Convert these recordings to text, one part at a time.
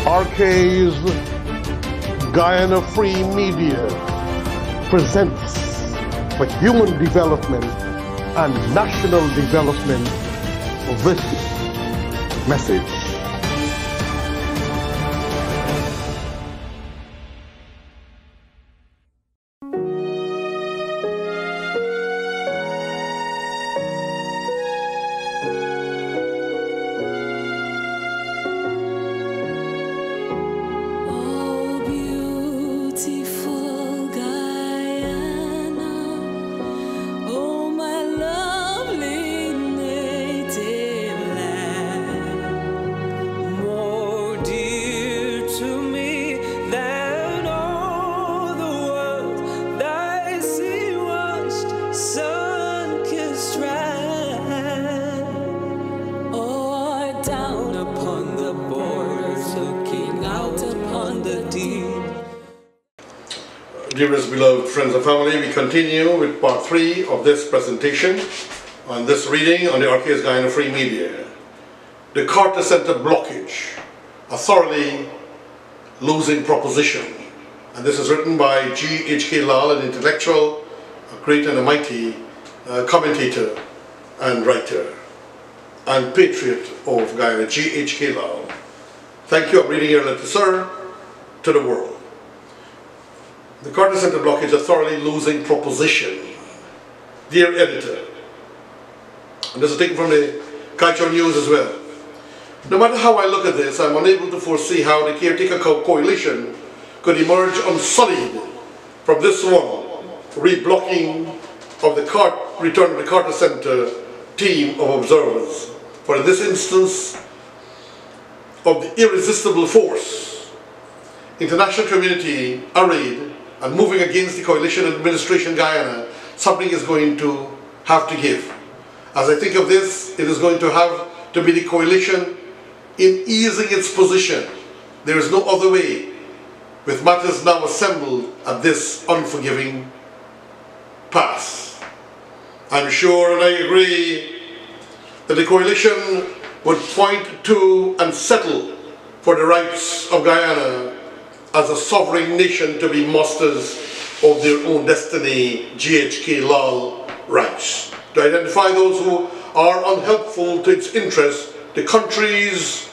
RK's Guyana Free Media presents for human development and national development this message. Dearest beloved friends and family, we continue with part 3 of this presentation on this reading on the RK's Guyana Free Media. The Carter Center blockage, a thoroughly losing proposition. And this is written by G.H.K. Lal, an intellectual, a great and a mighty commentator and writer and patriot of Guyana, G.H.K. Lal. Thank you. I'm reading your letter, sir, to the world. The Carter Center blockage, a thoroughly losing proposition. Dear editor, and this is taken from the Cultural News as well. No matter how I look at this, I'm unable to foresee how the caretaker coalition could emerge unsullied from this one reblocking of the return of the Carter Center team of observers. For in this instance of the irresistible force, international community arrayed and moving against the coalition administration Guyana, something is going to have to give. As I think of this, it is going to have to be the coalition in easing its position. There is no other way, with matters now assembled at this unforgiving pass. I'm sure and I agree that the coalition would point to and settle for the rights of Guyana as a sovereign nation to be masters of their own destiny, G.H.K. Lal writes. To identify those who are unhelpful to its interests, the country's,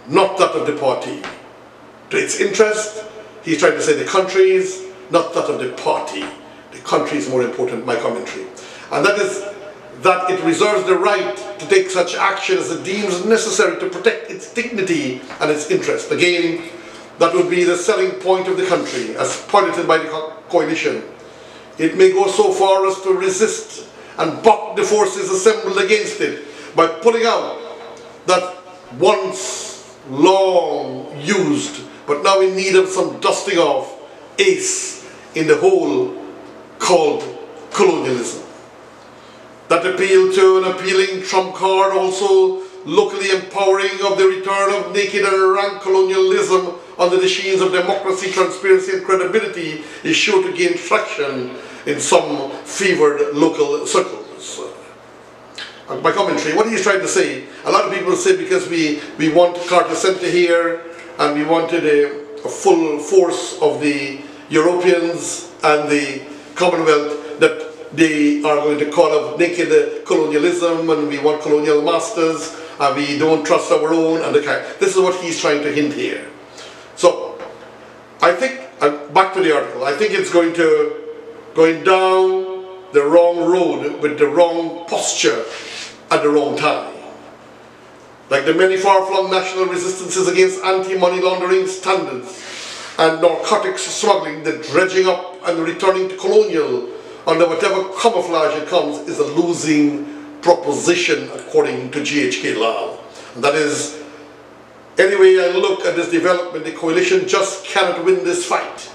not that of the party. To its interest, he's trying to say the country's, not that of the party. The country is more important, my commentary. And that is that it reserves the right to take such action as it deems necessary to protect its dignity and its interest. Again, that would be the selling point of the country as piloted by the coalition. It may go so far as to resist and buck the forces assembled against it by pulling out that once long used but now in need of some dusting off ace in the hole called colonialism. That appeal to an appealing trump card, also locally empowering of the return of naked and rank colonialism under the sheens of democracy, transparency and credibility, is sure to gain traction in some favored local circles. My commentary, what he's trying to say, a lot of people say because we want Carter Center here and we wanted a full force of the Europeans and the Commonwealth, that they are going to call up naked colonialism and we want colonial masters and we don't trust our own and the kind. This is what he's trying to hint here. So I think, back to the article, I think it's going down the wrong road with the wrong posture at the wrong time. Like the many far-flung national resistances against anti-money laundering standards and narcotics smuggling, the dredging up and returning to colonial under whatever camouflage it comes, is a losing proposition according to G.H.K. Lal. And that is, anyway I look at this development, the coalition just cannot win this fight.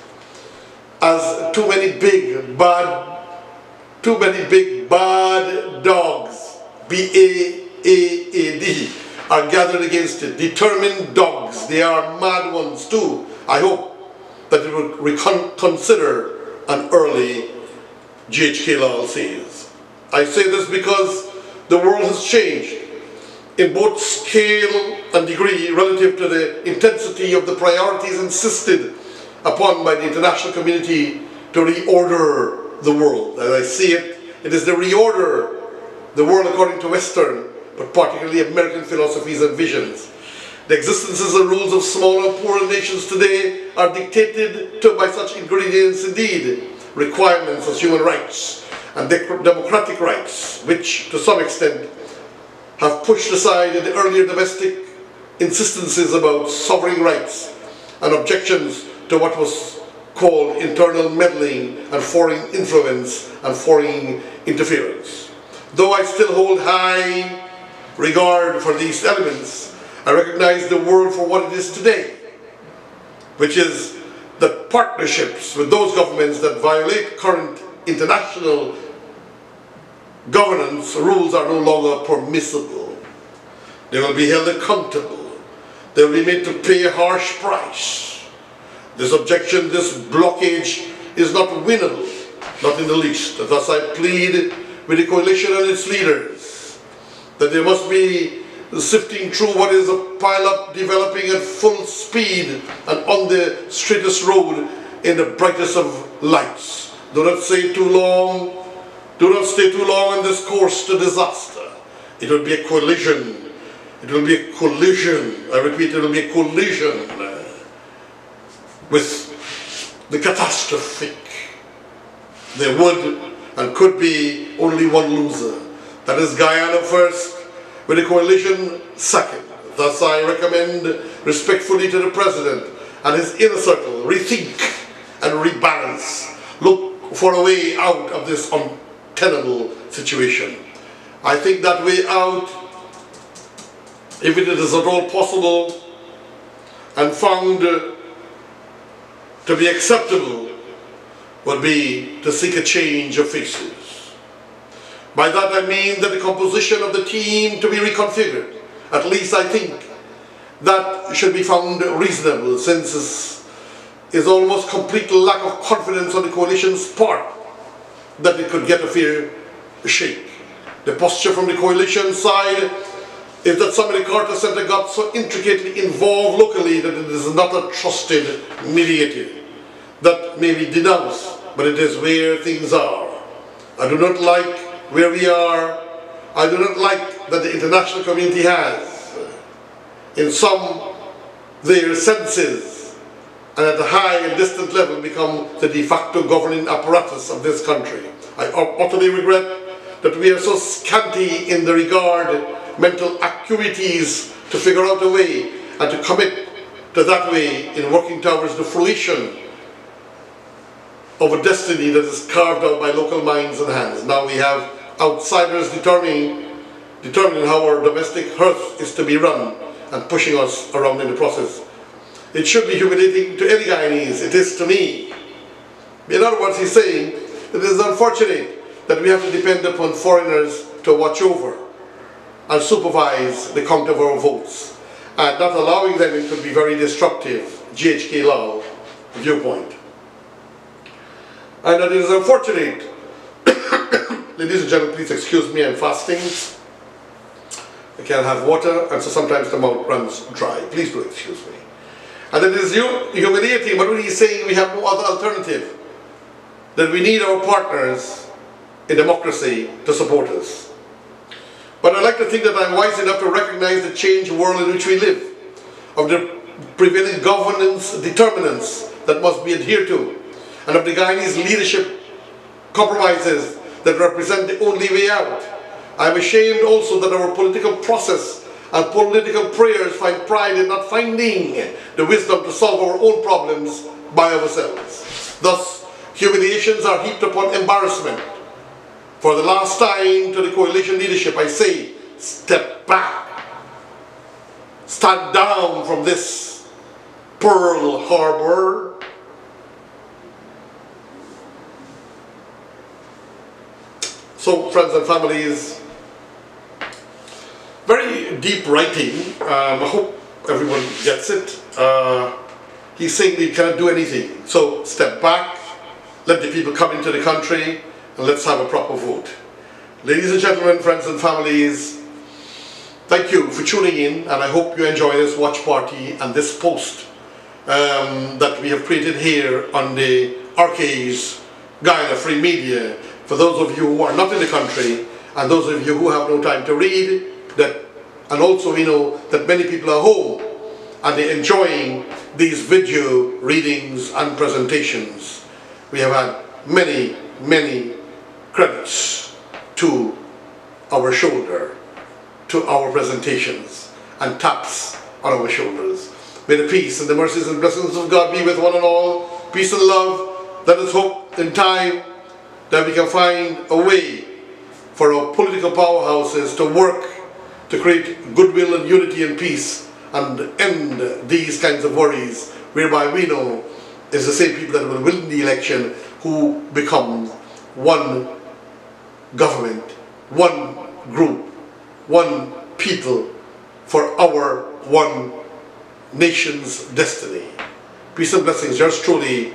As too many big bad dogs, B-A-A-A-D, are gathered against it. Determined dogs, they are mad ones too. I hope that it will reconsider an early G.H.K. Lal says. I say this because the world has changed in both scale and degree relative to the intensity of the priorities insisted upon by the international community to reorder the world. As I see it, it is to reorder the world according to Western, but particularly American philosophies and visions. The existences and rules of smaller and poorer nations today are dictated to by such ingredients indeed, requirements as human rights and democratic rights, which to some extent have pushed aside the earlier domestic insistences about sovereign rights and objections to what was called internal meddling and foreign influence and foreign interference. Though I still hold high regard for these elements, I recognize the world for what it is today, which is that partnerships with those governments that violate current international governance rules are no longer permissible. They will be held accountable. They will be made to pay a harsh price. This objection, this blockage is not winnable, not in the least. Thus I plead with the coalition and its leaders that there must be sifting through what is a pile-up developing at full speed and on the straightest road in the brightest of lights. Do not stay too long. Do not stay too long on this course to disaster. It will be a collision. It will be a collision. I repeat, it will be a collision with the catastrophic. There would and could be only one loser. That is Guyana first, with the coalition second. Thus I recommend respectfully to the President and his inner circle, rethink and rebalance. Look for a way out of this untenable situation. I think that way out, if it is at all possible and found to be acceptable, would be to seek a change of faces. By that I mean that the composition of the team to be reconfigured. At least I think that should be found reasonable, since there is almost complete lack of confidence on the coalition's part that it could get a fair shake. The posture from the coalition side is that some of the Carter Center got so intricately involved locally that it is not a trusted mediator. That may be denounced, but it is where things are. I do not like where we are. I do not like that the international community has, in some, their senses, and at a high and distant level, become the de facto governing apparatus of this country. I utterly regret that we are so scanty in the regard mental acuities to figure out a way and to commit to that way in working towards the fruition of a destiny that is carved out by local minds and hands. Now we have outsiders determining how our domestic hearth is to be run and pushing us around in the process. It should be humiliating to any Guyanese. It is to me. In other words, he's saying it is unfortunate that we have to depend upon foreigners to watch over and supervise the count of our votes, and not allowing them, it could be very destructive, GHK Law viewpoint. And that it is unfortunate. Ladies and gentlemen, please excuse me, I'm fasting. I can't have water, and so sometimes the mouth runs dry. Please do excuse me. And it is humiliating, but when he's saying we have no other alternative, that we need our partners in democracy to support us. But I like to think that I'm wise enough to recognize the changed world in which we live, of the prevailing governance determinants that must be adhered to, and of the Guyanese leadership compromises that represent the only way out. I am ashamed also that our political process and political prayers find pride in not finding the wisdom to solve our own problems by ourselves. Thus, humiliations are heaped upon embarrassment. For the last time to the coalition leadership, I say, step back. Stand down from this Pearl Harbor. So, friends and families, very deep writing. I hope everyone gets it. He's saying they can't do anything. So, step back, let the people come into the country, and let's have a proper vote. Ladies and gentlemen, friends and families, thank you for tuning in, and I hope you enjoy this watch party and this post that we have created here on the RK's Guyana Free Media. For those of you who are not in the country, and those of you who have no time to read, and also we know that many people are home and they're enjoying these video readings and presentations. We have had many credits to our shoulder, to our presentations, and taps on our shoulders. May the peace and the mercies and blessings of God be with one and all. Peace and love. Let us hope in time that we can find a way for our political powerhouses to work to create goodwill and unity and peace and end these kinds of worries, whereby we know it's the same people that will win the election who become one government, one group, one people for our one nation's destiny. Peace and blessings. Yours truly,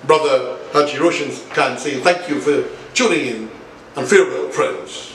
Brother Haji Roshan Khan, saying thank you for tuning in, and farewell, friends.